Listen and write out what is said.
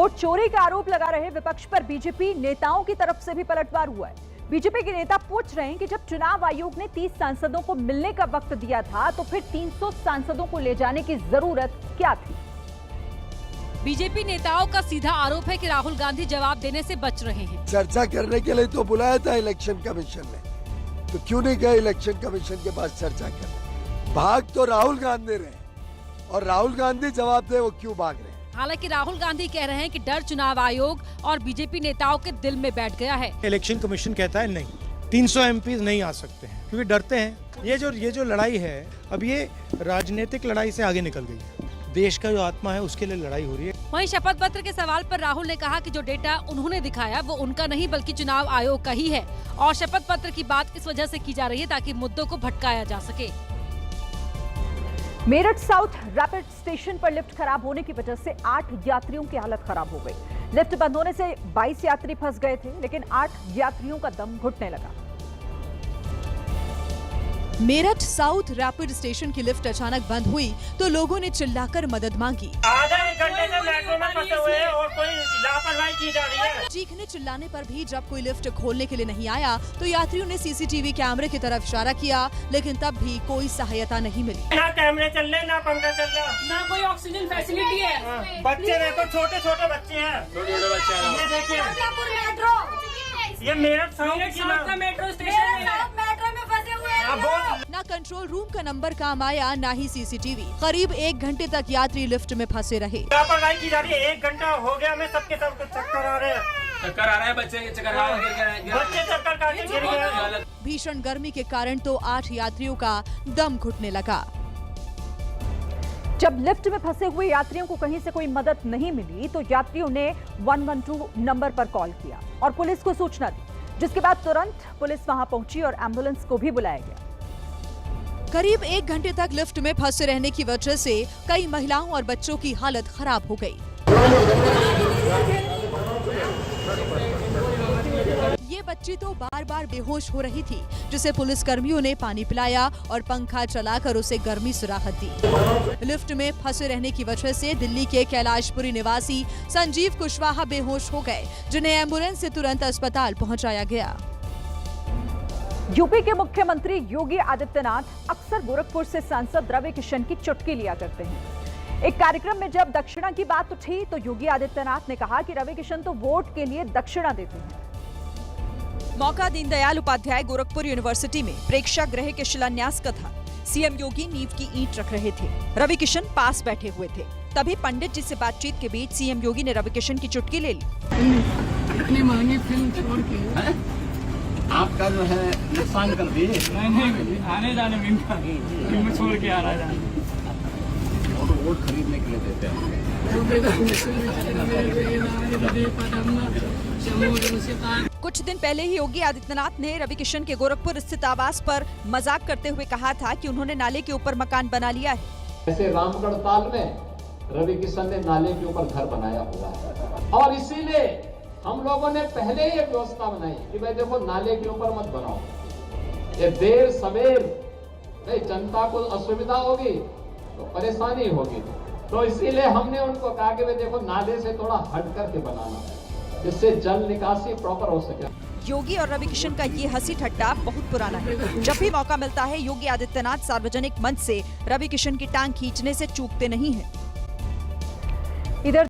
Vote चोरी का आरोप लगा रहे विपक्ष पर बीजेपी नेताओं की तरफ से भी पलटवार हुआ है। बीजेपी के नेता पूछ रहे हैं कि जब चुनाव आयोग ने 30 सांसदों को मिलने का वक्त दिया था तो फिर 300 सांसदों को ले जाने की जरूरत क्या थी। बीजेपी नेताओं का सीधा आरोप है कि राहुल गांधी जवाब देने से बच रहे हैं। चर्चा करने के लिए तो बुलाया था इलेक्शन कमीशन ने, तो क्यों नहीं गए इलेक्शन कमीशन के पास चर्चा करने। भाग तो राहुल गांधी रहे और राहुल गांधी जवाब दे वो क्यों भाग रहे हैं। हालांकि राहुल गांधी कह रहे हैं कि डर चुनाव आयोग और बीजेपी नेताओं के दिल में बैठ गया है। इलेक्शन कमीशन कहता है नहीं, 300 एमपी नहीं आ सकते हैं क्योंकि डरते हैं। ये जो लड़ाई है अब ये राजनीतिक लड़ाई से आगे निकल गई है। देश का जो आत्मा है उसके लिए लड़ाई हो रही है। वहीं शपथ पत्र के सवाल पर राहुल ने कहा कि जो डेटा उन्होंने दिखाया वो उनका नहीं बल्कि चुनाव आयोग का ही है और शपथ पत्र की बात इस वजह से की जा रही है ताकि मुद्दों को भटकाया जा सके। मेरठ साउथ रैपिड स्टेशन पर लिफ्ट खराब होने की वजह से 8 यात्रियों की हालत खराब हो गई। लिफ्ट बंद होने से 22 यात्री फंस गए थे, लेकिन 8 यात्रियों का दम घुटने लगा। मेरठ साउथ रैपिड स्टेशन की लिफ्ट अचानक बंद हुई तो लोगों ने चिल्लाकर मदद मांगी। आधा एक घंटे से मेट्रो में फंसे हुए हैं और कोई लापरवाही की जा रही है। चीखने चिल्लाने पर भी जब कोई लिफ्ट खोलने के लिए नहीं आया तो यात्रियों ने सीसीटीवी कैमरे की तरफ इशारा किया, लेकिन तब भी कोई सहायता नहीं मिली। ना कैमरे चल रहे, ना पंखा चल रहा, ना कोई ऑक्सीजन फैसिलिटी है। बच्चे देखो, छोटे छोटे बच्चे हैं। ये देखिए, ये मेरठ साउथ का मेट्रो स्टेशन है। ना कंट्रोल रूम का नंबर काम आया, ना ही सीसीटीवी। करीब 1 घंटे तक यात्री लिफ्ट में फंसे रहे। लापरवाही की जा रही है। 1 घंटा हो गया, हमें सबके सब चक्कर आ रहे हैं। चक्कर आ रहा है, बच्चे चक्कर काटे गिर गए। भीषण गर्मी के कारण तो 8 यात्रियों का दम घुटने लगा। जब लिफ्ट में फंसे हुए यात्रियों को कहीं से कोई मदद नहीं मिली तो यात्रियों ने 112 नंबर पर कॉल किया और पुलिस को सूचना दी, जिसके बाद तुरंत पुलिस वहां पहुंची और एम्बुलेंस को भी बुलाया गया। करीब 1 घंटे तक लिफ्ट में फंसे रहने की वजह से कई महिलाओं और बच्चों की हालत खराब हो गई। ये बच्ची तो बार बार बेहोश हो रही थी, जिसे पुलिस कर्मियों ने पानी पिलाया और पंखा चलाकर उसे गर्मी से राहत दी। लिफ्ट में फंसे रहने की वजह से दिल्ली के कैलाशपुरी निवासी संजीव कुशवाहा बेहोश हो गए, जिन्हें एम्बुलेंस से तुरंत अस्पताल पहुंचाया गया। यूपी के मुख्यमंत्री योगी आदित्यनाथ अक्सर गोरखपुर से सांसद रवि किशन की चुटकी लिया करते हैं। एक कार्यक्रम में जब दक्षिणा की बात उठी तो योगी आदित्यनाथ ने कहा कि रवि किशन तो वोट के लिए दक्षिणा देते हैं। मौका दीनदयाल उपाध्याय गोरखपुर यूनिवर्सिटी में प्रेक्षागृह के शिलान्यास का था। सीएम योगी नींव की ईंट रख रहे थे, रवि किशन पास बैठे हुए थे। तभी पंडित जी से बातचीत के बीच सीएम योगी ने रवि किशन की चुटकी ले ली। इतनी महंगी फिल्म छोड़ के आपका जो है नुकसान कर दिए। नहीं, आने जाने में फिल्म छोड़ के आना जाना। वोट खरीदने के लिए देते हैं। कुछ दिन पहले ही योगी आदित्यनाथ ने रवि किशन के गोरखपुर स्थित आवास पर मजाक करते हुए कहा था कि उन्होंने नाले के ऊपर मकान बना लिया है। ऐसे रामगढ़ ताल में रवि किशन ने नाले के ऊपर घर बनाया हुआ है और इसीलिए हम लोगों ने पहले ही एक व्यवस्था बनाई कि भाई देखो नाले के ऊपर मत बनाओ, ये देर सवेर नहीं जनता को असुविधा होगी तो परेशानी होगी, तो इसीलिए हमने उनको कहा कि भाई देखो नाले से थोड़ा हट करके बनाना है जिससे जल निकासी प्रॉपर हो सके। योगी और रवि किशन का ये हंसी ठट्टा बहुत पुराना है। जब भी मौका मिलता है योगी आदित्यनाथ सार्वजनिक मंच से रवि किशन की टांग खींचने से चूकते नहीं हैं। इधर